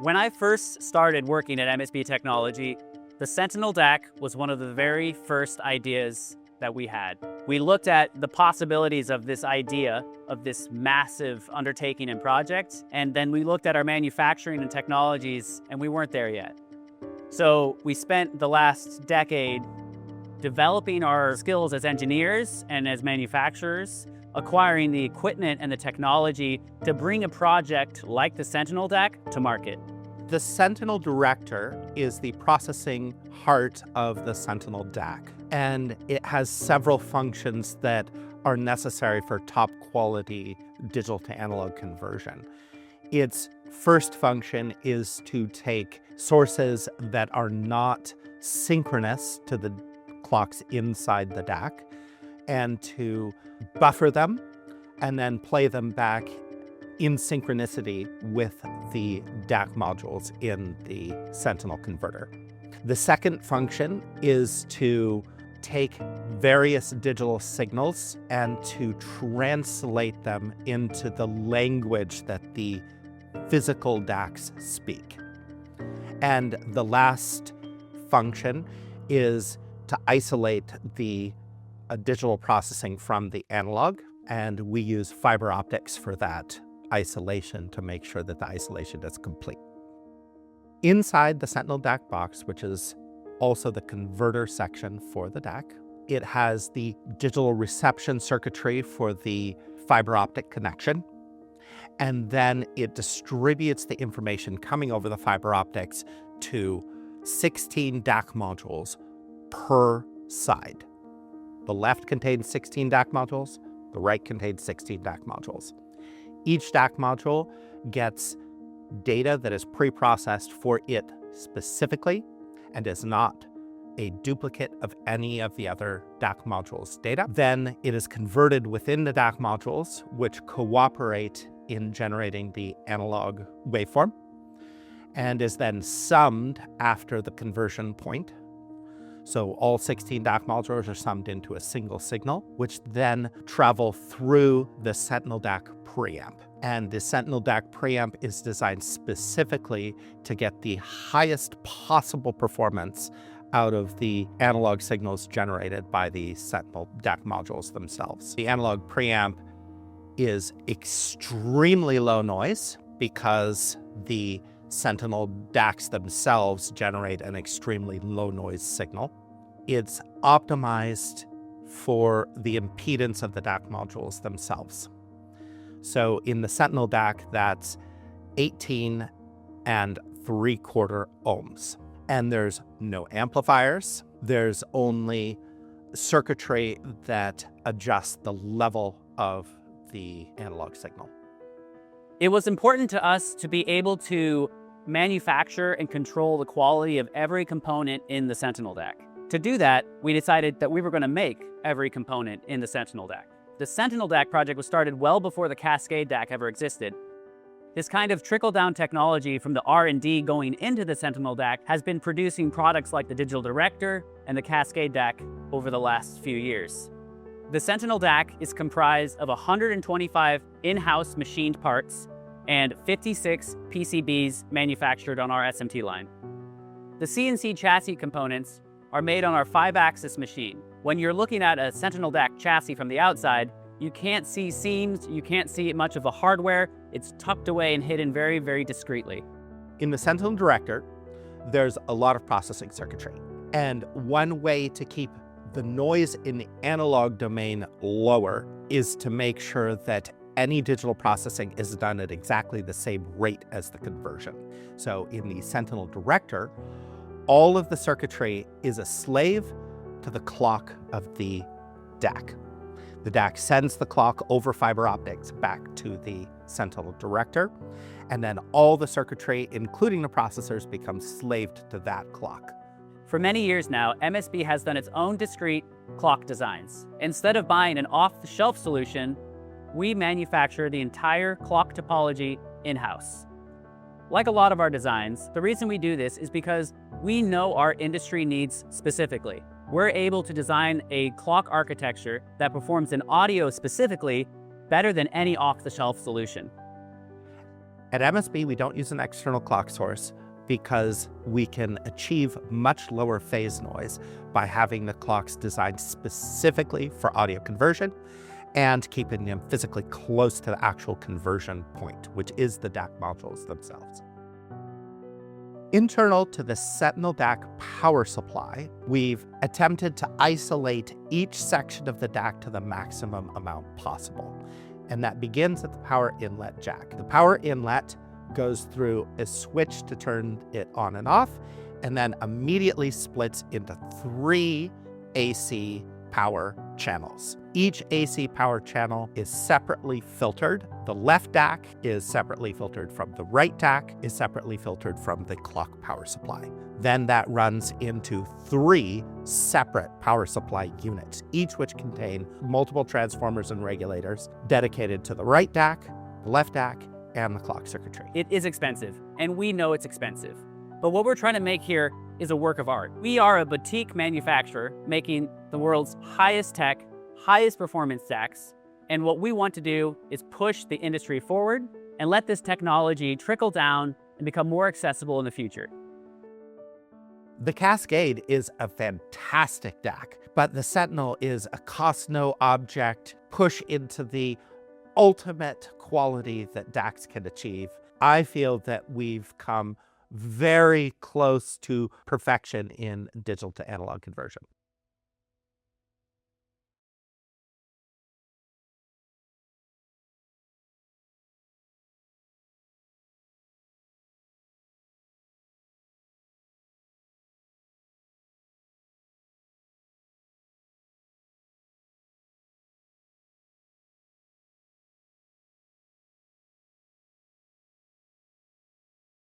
When I first started working at MSB Technology, the Sentinel DAC was one of the very first ideas that we had. We looked at the possibilities of this idea, of this massive undertaking and project, and then we looked at our manufacturing and technologies, and we weren't there yet. So we spent the last decade developing our skills as engineers and as manufacturers, acquiring the equipment and the technology to bring a project like the Sentinel DAC to market. The Sentinel Director is the processing heart of the Sentinel DAC, and it has several functions that are necessary for top quality digital to analog conversion. Its first function is to take sources that are not synchronous to the clocks inside the DAC and to buffer them and then play them back in synchronicity with the DAC modules in the Sentinel converter. The second function is to take various digital signals and to translate them into the language that the physical DACs speak. And the last function is to isolate the digital processing from the analog, and we use fiber optics for that isolation to make sure that the isolation is complete. Inside the Sentinel DAC box, which is also the converter section for the DAC, it has the digital reception circuitry for the fiber optic connection, and then it distributes the information coming over the fiber optics to 16 DAC modules per side. The left contains 16 DAC modules, the right contains 16 DAC modules. Each DAC module gets data that is pre-processed for it specifically and is not a duplicate of any of the other DAC modules' data. Then it is converted within the DAC modules, which cooperate in generating the analog waveform, and is then summed after the conversion point. So all 16 DAC modules are summed into a single signal, which then travel through the Sentinel DAC preamp. And the Sentinel DAC preamp is designed specifically to get the highest possible performance out of the analog signals generated by the Sentinel DAC modules themselves. The analog preamp is extremely low noise because the Sentinel DACs themselves generate an extremely low noise signal. It's optimized for the impedance of the DAC modules themselves. So in the Sentinel DAC, that's 18 3/4 ohms. And there's no amplifiers. There's only circuitry that adjusts the level of the analog signal. It was important to us to be able to manufacture and control the quality of every component in the Sentinel DAC. To do that, we decided that we were going to make every component in the Sentinel DAC. The Sentinel DAC project was started well before the Cascade DAC ever existed. This kind of trickle-down technology from the R&D going into the Sentinel DAC has been producing products like the Digital Director and the Cascade DAC over the last few years. The Sentinel DAC is comprised of 125 in-house machined parts and 56 PCBs manufactured on our SMT line. The CNC chassis components are made on our 5-axis machine. When you're looking at a Sentinel DAC chassis from the outside, you can't see seams, you can't see much of the hardware. It's tucked away and hidden very, very discreetly. In the Sentinel Director, there's a lot of processing circuitry. And one way to keep the noise in the analog domain lower is to make sure that any digital processing is done at exactly the same rate as the conversion. So in the Sentinel Director, all of the circuitry is a slave to the clock of the DAC. The DAC sends the clock over fiber optics back to the Sentinel Director, and then all the circuitry, including the processors, becomes slaved to that clock. For many years now, MSB has done its own discrete clock designs. Instead of buying an off-the-shelf solution, we manufacture the entire clock topology in-house. Like a lot of our designs, the reason we do this is because we know our industry needs specifically. We're able to design a clock architecture that performs in audio specifically better than any off-the-shelf solution. At MSB, we don't use an external clock source because we can achieve much lower phase noise by having the clocks designed specifically for audio conversion and keeping them physically close to the actual conversion point, which is the DAC modules themselves. Internal to the Sentinel DAC power supply, we've attempted to isolate each section of the DAC to the maximum amount possible. And that begins at the power inlet jack. The power inlet goes through a switch to turn it on and off, and then immediately splits into 3 AC power channels. Each AC power channel is separately filtered. The left DAC is separately filtered from the right DAC, is separately filtered from the clock power supply. Then that runs into 3 separate power supply units, each which contain multiple transformers and regulators dedicated to the right DAC, the left DAC, and the clock circuitry. It is expensive, and we know it's expensive. But what we're trying to make here is a work of art. We are a boutique manufacturer making the world's highest tech, highest performance DACs, and what we want to do is push the industry forward and let this technology trickle down and become more accessible in the future. The Cascade is a fantastic DAC, but the Sentinel is a cost-no-object push into the ultimate quality that DACs can achieve. I feel that we've come very close to perfection in digital to analog conversion.